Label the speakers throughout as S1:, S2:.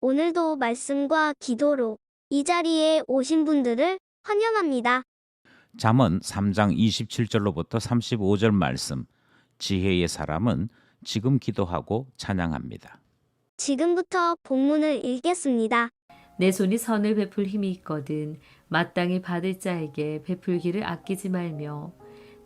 S1: 오늘도 말씀과 기도로 이 자리에 오신 분들을 환영합니다.
S2: 잠언 3장 27절로부터 35절 말씀. 지혜의 사람은 지금 기도하고 찬양합니다.
S1: 지금부터 본문을 읽겠습니다.
S3: 내 손이 선을 베풀 힘이 있거든 마땅히 받을 자에게 베풀기를 아끼지 말며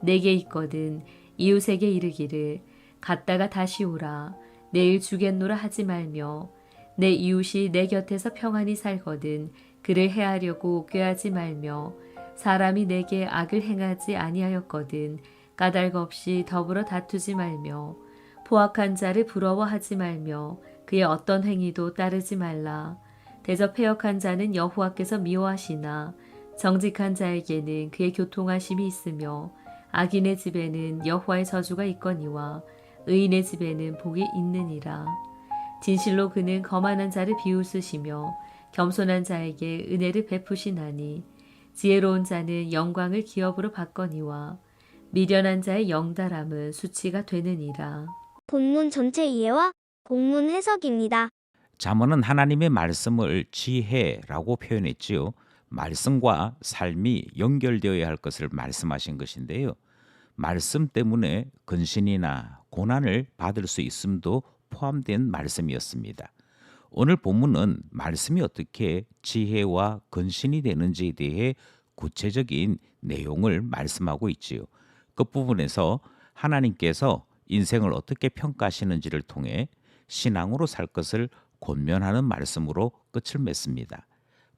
S3: 내게 있거든 이웃에게 이르기를 갔다가 다시 오라 내일 주겠노라 하지 말며 내 이웃이 내 곁에서 평안히 살거든 그를 해하려고 꾀하지 말며 사람이 내게 악을 행하지 아니하였거든 까닭 없이 더불어 다투지 말며 포악한 자를 부러워하지 말며 그의 어떤 행위도 따르지 말라. 대접해역한 자는 여호와께서 미워하시나 정직한 자에게는 그의 교통하심이 있으며 악인의 집에는 여호와의 저주가 있거니와 의인의 집에는 복이 있느니라. 진실로 그는 거만한 자를 비웃으시며 겸손한 자에게 은혜를 베푸시나니 지혜로운 자는 영광을 기업으로 받거니와 미련한 자의 영달함은 수치가 되느니라.
S1: 본문 전체 이해와 본문 해석입니다.
S2: 잠언은 하나님의 말씀을 지혜라고 표현했지요. 말씀과 삶이 연결되어야 할 것을 말씀하신 것인데요. 말씀 때문에 근신이나 고난을 받을 수 있음도 포함된 말씀이었습니다. 오늘 본문은 말씀이 어떻게 지혜와 근신이 되는지에 대해 구체적인 내용을 말씀하고 있지요. 끝부분에서 하나님께서 인생을 어떻게 평가하시는지를 통해 신앙으로 살 것을 권면하는 말씀으로 끝을 맺습니다.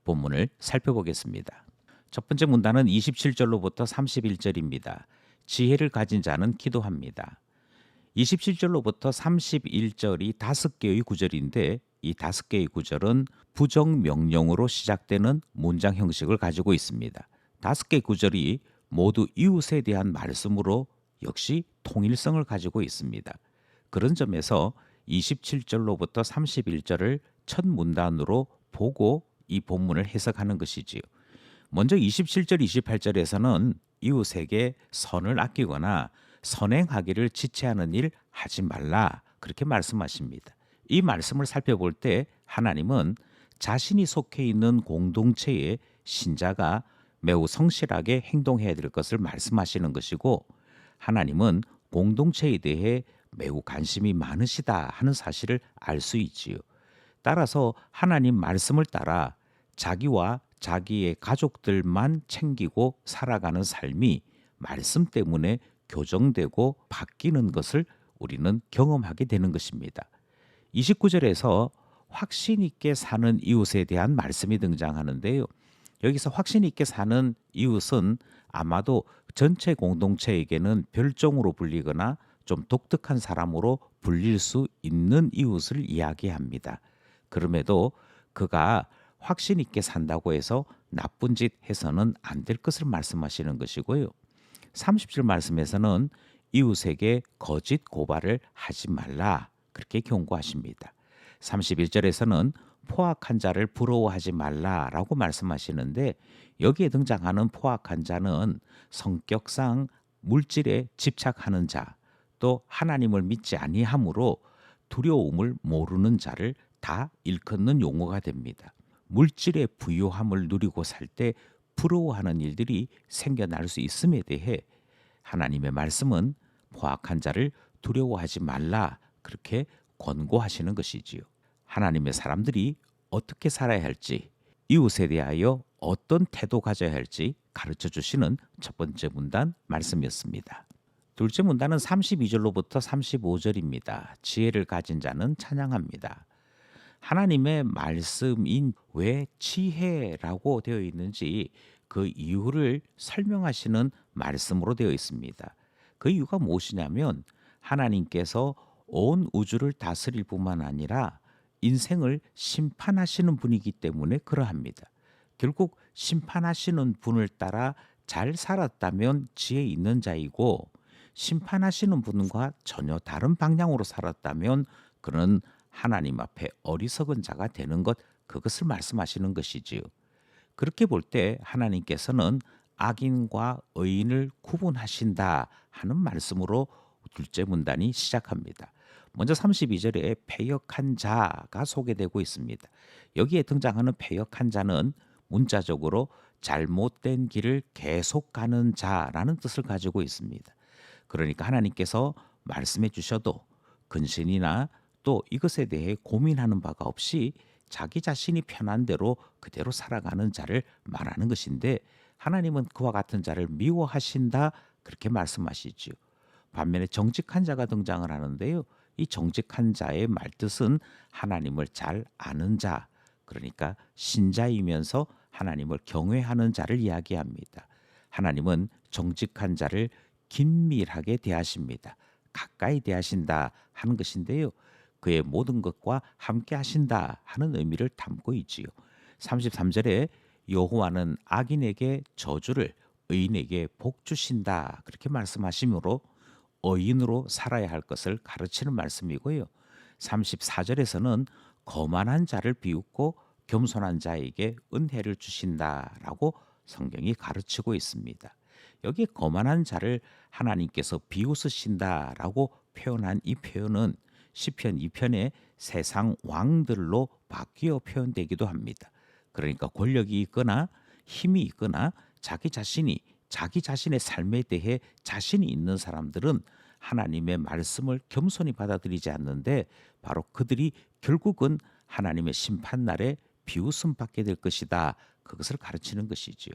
S2: 본문을 살펴보겠습니다. 첫 번째 문단은 27절로부터 31절입니다. 지혜를 가진 자는 기도합니다. 27절로부터 31절이 5개의 구절인데 이 5개의 구절은 부정명령으로 시작되는 문장 형식을 가지고 있습니다. 5개의 구절이 모두 이웃에 대한 말씀으로 역시 통일성을 가지고 있습니다. 그런 점에서 27절로부터 31절을 첫 문단으로 보고 이 본문을 해석하는 것이지요. 먼저 27절, 28절에서는 이웃에게 선을 아끼거나 선행하기를 지체하는 일 하지 말라 그렇게 말씀하십니다. 이 말씀을 살펴볼 때 하나님은 자신이 속해 있는 공동체의 신자가 매우 성실하게 행동해야 될 것을 말씀하시는 것이고 하나님은 공동체에 대해 매우 관심이 많으시다 하는 사실을 알 수 있지요. 따라서 하나님 말씀을 따라 자기와 자기의 가족들만 챙기고 살아가는 삶이 말씀 때문에 교정되고 바뀌는 것을 우리는 경험하게 되는 것입니다. 29절에서 확신 있게 사는 이웃에 대한 말씀이 등장하는데요. 여기서 확신 있게 사는 이웃은 아마도 전체 공동체에게는 별종으로 불리거나 좀 독특한 사람으로 불릴 수 있는 이웃을 이야기합니다. 그럼에도 그가 확신 있게 산다고 해서 나쁜 짓 해서는 안 될 것을 말씀하시는 것이고요. 30절 말씀에서는 이웃에게 거짓 고발을 하지 말라 그렇게 경고하십니다. 31절에서는 포악한 자를 부러워하지 말라라고 말씀하시는데 여기에 등장하는 포악한 자는 성격상 물질에 집착하는 자, 또 하나님을 믿지 아니함으로 두려움을 모르는 자를 다 일컫는 용어가 됩니다. 물질의 부유함을 누리고 살 때 부러워하는 일들이 생겨날 수 있음에 대해 하나님의 말씀은 포악한 자를 두려워하지 말라 그렇게 권고하시는 것이지요. 하나님의 사람들이 어떻게 살아야 할지, 이웃에 대하여 어떤 태도 가져야 할지 가르쳐 주시는 첫 번째 문단 말씀이었습니다. 둘째 문단은 32절로부터 35절입니다. 지혜를 가진 자는 찬양합니다. 하나님의 말씀인 왜 지혜라고 되어 있는지 그 이유를 설명하시는 말씀으로 되어 있습니다. 그 이유가 무엇이냐면 하나님께서 온 우주를 다스릴 뿐만 아니라 인생을 심판하시는 분이기 때문에 그러합니다. 결국 심판하시는 분을 따라 잘 살았다면 지혜 있는 자이고 심판하시는 분과 전혀 다른 방향으로 살았다면 그는 하나님 앞에 어리석은 자가 되는 것 그것을 말씀하시는 것이지요. 그렇게 볼 때 하나님께서는 악인과 의인을 구분하신다 하는 말씀으로 둘째 문단이 시작합니다. 먼저 32절에 패역한 자가 소개되고 있습니다. 여기에 등장하는 패역한 자는 문자적으로 잘못된 길을 계속 가는 자라는 뜻을 가지고 있습니다. 그러니까 하나님께서 말씀해 주셔도 근신이나 또 이것에 대해 고민하는 바가 없이 자기 자신이 편한 대로 그대로 살아가는 자를 말하는 것인데, 하나님은 그와 같은 자를 미워하신다 그렇게 말씀하시지요. 반면에 정직한 자가 등장을 하는데요. 이 정직한 자의 말뜻은 하나님을 잘 아는 자, 그러니까 신자이면서 하나님을 경외하는 자를 이야기합니다. 하나님은 정직한 자를 긴밀하게 대하십니다. 가까이 대하신다 하는 것인데요. 그의 모든 것과 함께 하신다 하는 의미를 담고 있지요. 33절에 여호와는 악인에게 저주를, 의인에게 복 주신다 그렇게 말씀하시므로 의인으로 살아야 할 것을 가르치는 말씀이고요. 34절에서는 거만한 자를 비웃고 겸손한 자에게 은혜를 주신다라고 성경이 가르치고 있습니다. 여기 거만한 자를 하나님께서 비웃으신다라고 표현한 이 표현은 시편 2편의 세상 왕들로 바뀌어 표현되기도 합니다. 그러니까 권력이 있거나 힘이 있거나 자기 자신의 삶에 대해 자신이 있는 사람들은 하나님의 말씀을 겸손히 받아들이지 않는데, 바로 그들이 결국은 하나님의 심판날에 비웃음 받게 될 것이다. 그것을 가르치는 것이지요.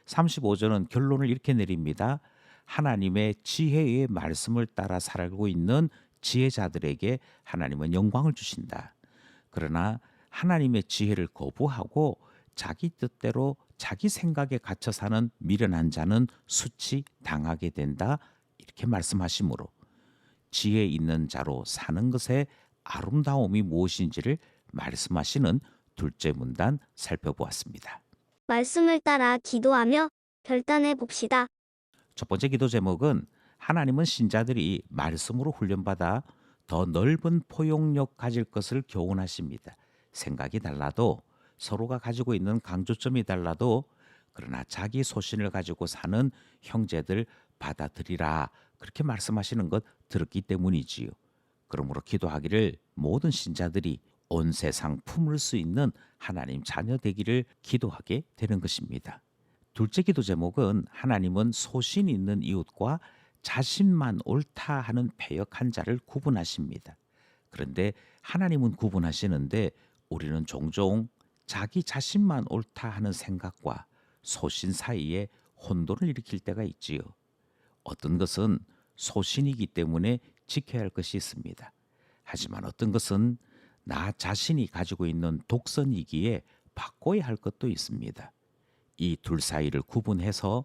S2: 35절은 결론을 이렇게 내립니다. 하나님의 지혜의 말씀을 따라 살고 있는 지혜자들에게 하나님은 영광을 주신다. 그러나 하나님의 지혜를 거부하고 자기 뜻대로 자기 생각에 갇혀 사는 미련한 자는 수치 당하게 된다. 이렇게 말씀하시므로 지혜 있는 자로 사는 것의 아름다움이 무엇인지를 말씀하시는 둘째 문단 살펴보았습니다.
S1: 말씀을 따라 기도하며 결단해 봅시다.
S2: 첫 번째 기도 제목은 하나님은 신자들이 말씀으로 훈련받아 더 넓은 포용력 가질 것을 교훈하십니다. 생각이 달라도, 서로가 가지고 있는 강조점이 달라도, 그러나 자기 소신을 가지고 사는 형제들 받아들이라 그렇게 말씀하시는 것 들었기 때문이지요. 그러므로 기도하기를 모든 신자들이 온 세상 품을 수 있는 하나님 자녀 되기를 기도하게 되는 것입니다. 둘째 기도 제목은 하나님은 소신 있는 이웃과 자신만 옳다 하는 패역한 자를 구분하십니다. 그런데 하나님은 구분하시는데 우리는 종종 자기 자신만 옳다 하는 생각과 소신 사이에 혼돈을 일으킬 때가 있지요. 어떤 것은 소신이기 때문에 지켜야 할 것이 있습니다. 하지만 어떤 것은 나 자신이 가지고 있는 독선이기에 바꿔야 할 것도 있습니다. 이 둘 사이를 구분해서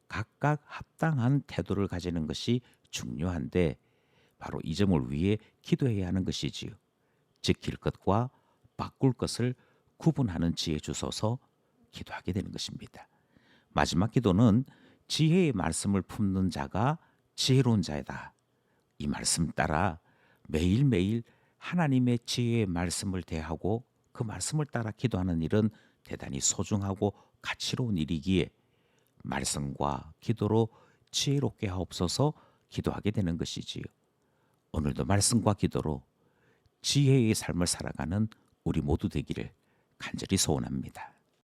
S2: 각각 합당한 태도를 가지는 것이 중요한데, 바로 이 점을 위해 기도해야 하는 것이지요. 지킬 것과 바꿀 것을 구분하는 지혜 주소서 기도하게 되는 것입니다. 마지막 기도는 지혜의 말씀을 품는 자가 지혜로운 자이다. 이 말씀 따라 매일매일 하나님의 지혜의 말씀을 대하고 그 말씀을 따라 기도하는 일은 대단히 소중하고 가치로운 일이기에 말씀과 기도로 지혜롭게 하옵소서 기도하게 되는 것이지요. 오늘도 말씀과 기도로 지혜의 삶을 살아가는 우리 모두 되기를 간절히 소원합니다.